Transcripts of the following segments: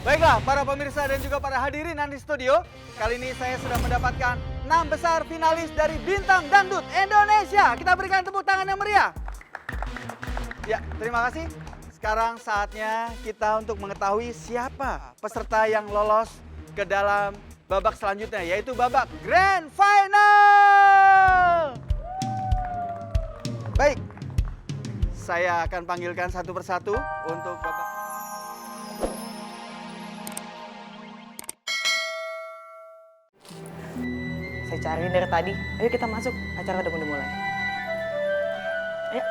Baiklah, para pemirsa dan juga para hadirin di studio. Kali ini saya sudah mendapatkan 6 besar finalis dari Bintang Dangdut Indonesia. Kita berikan tepuk tangan yang meriah. Ya, terima kasih. Sekarang saatnya kita untuk mengetahui siapa peserta yang lolos ke dalam babak selanjutnya, yaitu babak Grand Final. Baik, saya akan panggilkan satu persatu untuk babak. Saya cariin dari tadi. Ayo kita masuk, acara udah mulai. Ayo.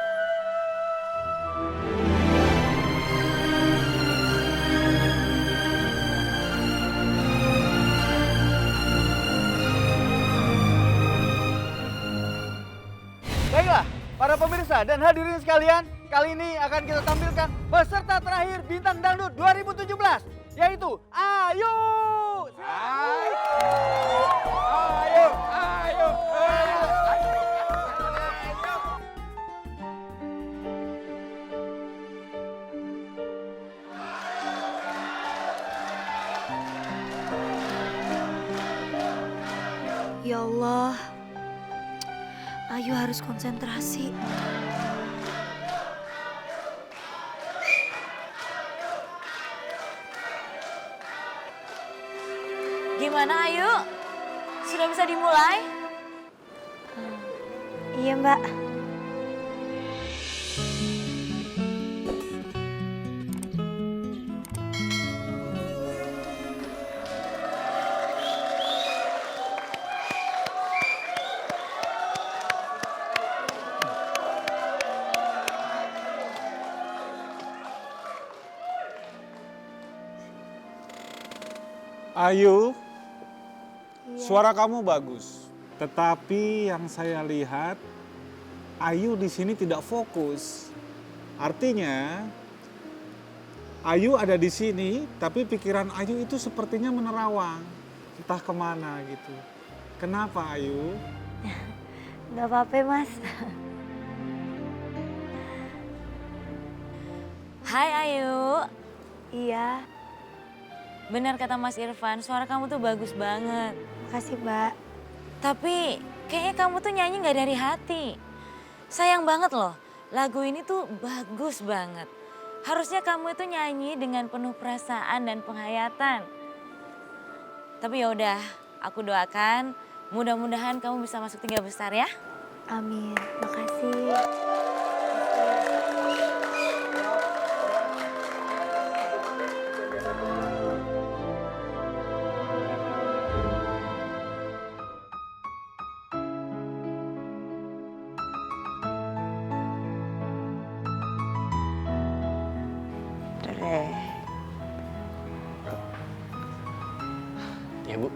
Baiklah, para pemirsa dan hadirin sekalian, kali ini akan kita tampilkan peserta terakhir Bintang Dangdut 2017, yaitu Ayu. Ya Allah, Ayu harus konsentrasi. Gimana Ayu? Sudah bisa dimulai? Iya, Mbak. Ayu, suara kamu bagus. Tetapi yang saya lihat, Ayu di sini tidak fokus. Artinya, Ayu ada di sini, tapi pikiran Ayu itu sepertinya menerawang. Entah kemana gitu. Kenapa Ayu? Nggak apa-apa, Mas. Hai Ayu. Iya, Benar kata Mas Irfan, suara kamu tuh bagus banget. makasih, Mbak. Tapi kayaknya kamu tuh nyanyi nggak dari hati. Sayang banget loh, lagu ini tuh bagus banget. Harusnya kamu itu nyanyi dengan penuh perasaan dan penghayatan. Tapi ya udah, aku doakan mudah-mudahan kamu bisa masuk 3 besar ya. Amin, makasih. Udah deh. Ya Bu,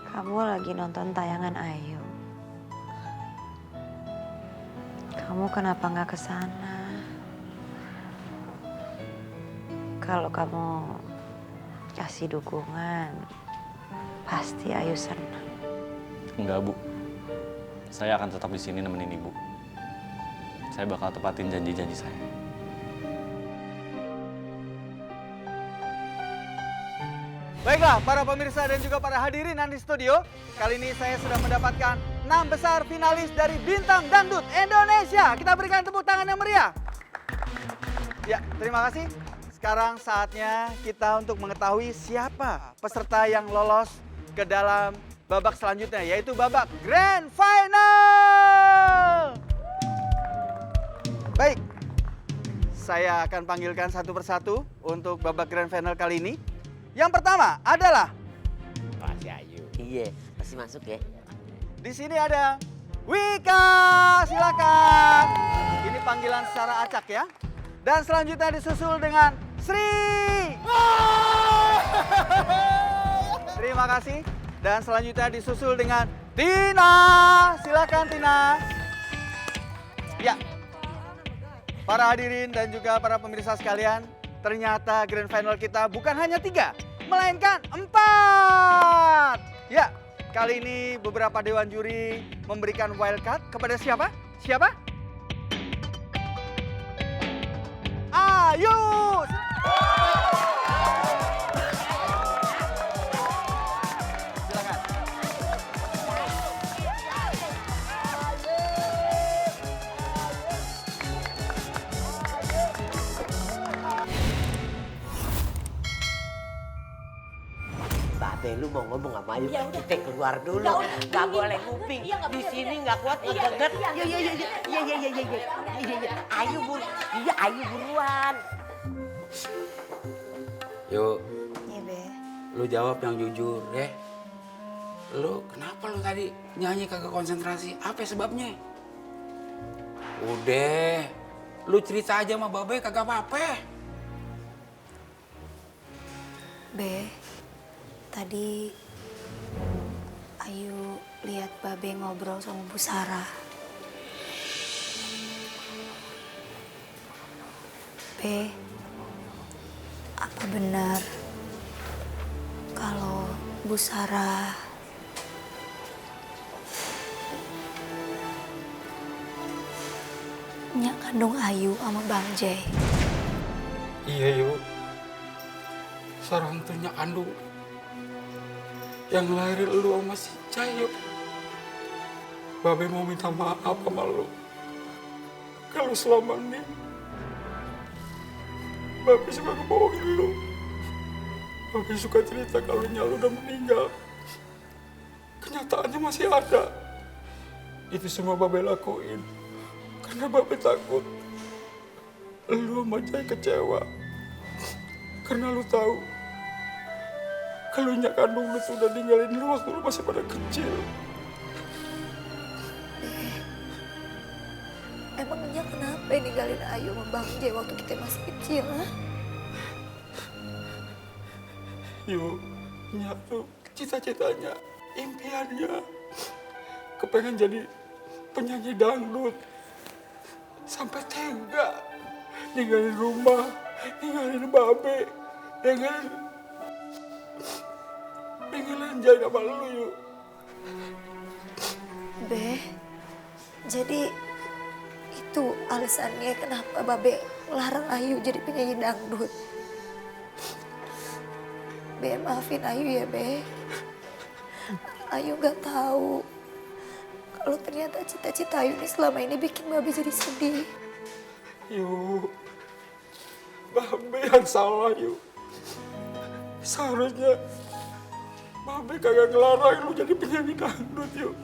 Kamu lagi nonton tayangan Ayu. Kamu kenapa nggak ke sana? Kalau kamu kasih dukungan, pasti Ayu senang. enggak Bu. Saya akan tetap di sini nemenin Ibu. Saya bakal tepatin janji-janji saya. Baiklah, para pemirsa dan juga para hadirin di studio. Kali ini saya sudah mendapatkan 6 besar finalis dari Bintang Dangdut Indonesia. Kita berikan tepuk tangan yang meriah. Ya, terima kasih. Sekarang saatnya kita untuk mengetahui siapa peserta yang lolos ke dalam babak selanjutnya, yaitu babak Grand Final. Baik, saya akan panggilkan satu persatu untuk babak Grand Final kali ini. Yang pertama adalah Masih Ayu. Iya, pasti masuk ya. di sini ada Wika, silakan. Ini panggilan secara acak ya. Dan selanjutnya disusul dengan Sri. Terima kasih. Dan selanjutnya disusul dengan Tina. Silakan Tina. Ya. Para hadirin dan juga para pemirsa sekalian, ternyata Grand Final kita bukan hanya 3, melainkan 4. Ya, kali ini beberapa dewan juri memberikan wildcard kepada siapa? Siapa? Ayu. Be, lu mau ngomong sama Ayu? Ya udah. Kita keluar dulu. Ya udah. Nggak boleh nguping. Iya, nggak Di bisa, sini iya. nggak kuat Iya, ngegeget. iya, Iya. Ayu Ayu buruan. Yuk, Iya, Be. lu jawab yang jujur ya. Lu kenapa lu tadi nyanyi kagak konsentrasi? Apa sebabnya? Udah, lu cerita aja sama Babe kagak apa-apa. Be, tadi Ayu lihat Babe ngobrol sama Bu Sarah. Be, apa benar kalau Bu Sarah nyak kandung Ayu sama Bang Jay? Iya yuk, seorang tunya kandung yang ngelahirin lu sama si Cayo. Babe mau minta maaf sama lu. Kalau selama ini Babe suka ngebohongin lu. Babe suka cerita kalau Nyalu udah meninggal. Kenyataannya masih ada. Itu semua Babe lakuin karena Babe takut lu sama Jai kecewa. Karena lu tahu kalau nyak kandung lu sudah ninggalin lu waktu lu masih pada kecil. Emang nyak kenapa ninggalin Ayu sama Bang Jay waktu kita masih kecil, ha? Yuk, nyak tuh cita-citanya, impiannya kepengen jadi penyanyi dangdut. Sampai tega ninggalin rumah, ninggalin Babe, ninggalin Jai sama lu yuk. Be, jadi itu alasannya kenapa Babe larang Ayu jadi penyanyi dangdut. Be, maafin Ayu ya, Be. Ayu gak tahu kalau ternyata cita-cita Ayu ini selama ini bikin Babe jadi sedih. Yuk, Babe yang salah yuk. Seharusnya Babe kagak ngelarang lu jadi penyanyi dangdut yuk.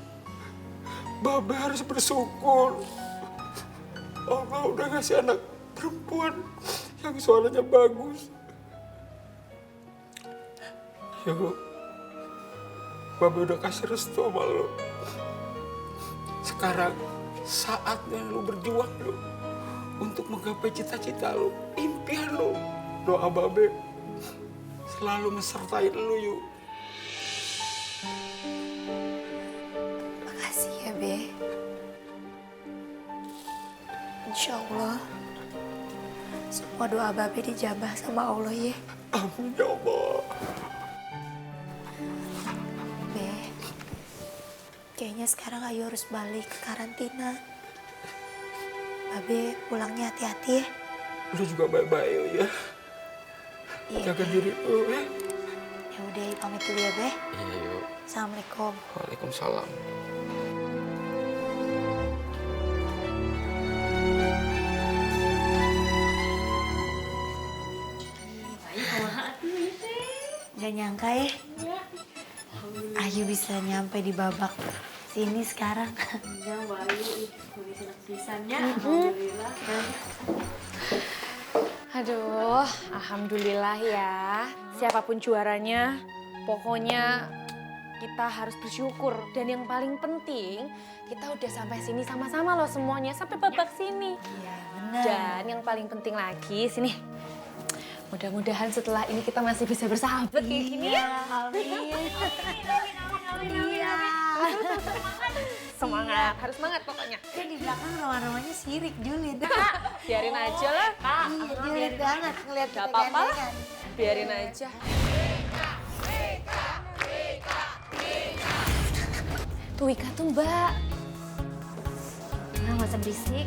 Babe harus bersyukur. Allah udah ngasih anak perempuan yang suaranya bagus. Yuk, Babe udah kasih restu sama lu. Sekarang saatnya lu berjuang lu untuk menggapai cita-cita lu, impian lu. Doa Babe selalu mesertai lu yuk. Makasih ya, Be. Insya Allah semua doa Babe dijabah sama Allah ya. Amin ya Allah. Be, kayaknya sekarang Ayu harus balik ke karantina. Babe pulangnya hati-hati ya. Lu juga baik-baik ya. Iya, Jaga Be. diri lu ya. Ya udah, Ayu pamit dulu ya, Be. Iya yuk. Assalamualaikum. Waalaikumsalam. Gak nyangka ya, Ayu bisa nyampe di babak sini sekarang. Ya, Bayu, alhamdulillah. Aduh, alhamdulillah ya. Siapapun juaranya, pokoknya kita harus bersyukur. Dan yang paling penting, kita udah sampai sini sama-sama loh semuanya, sampai babak sini. Iya, benar. Dan yang paling penting lagi, sini. Mudah-mudahan setelah ini kita masih bisa bersahabat kayak gini ya. Amin. Iya. Semangat, harus semangat pokoknya. Kan di belakang rumah-rumahnya sirik, julid. Biarin aja lah. Iya, julid banget ngeliat Gak kita apa-apa lah. gandengan. Biarin aja. Tuh Wika tuh Mbak. Nah, nggak usah berisik.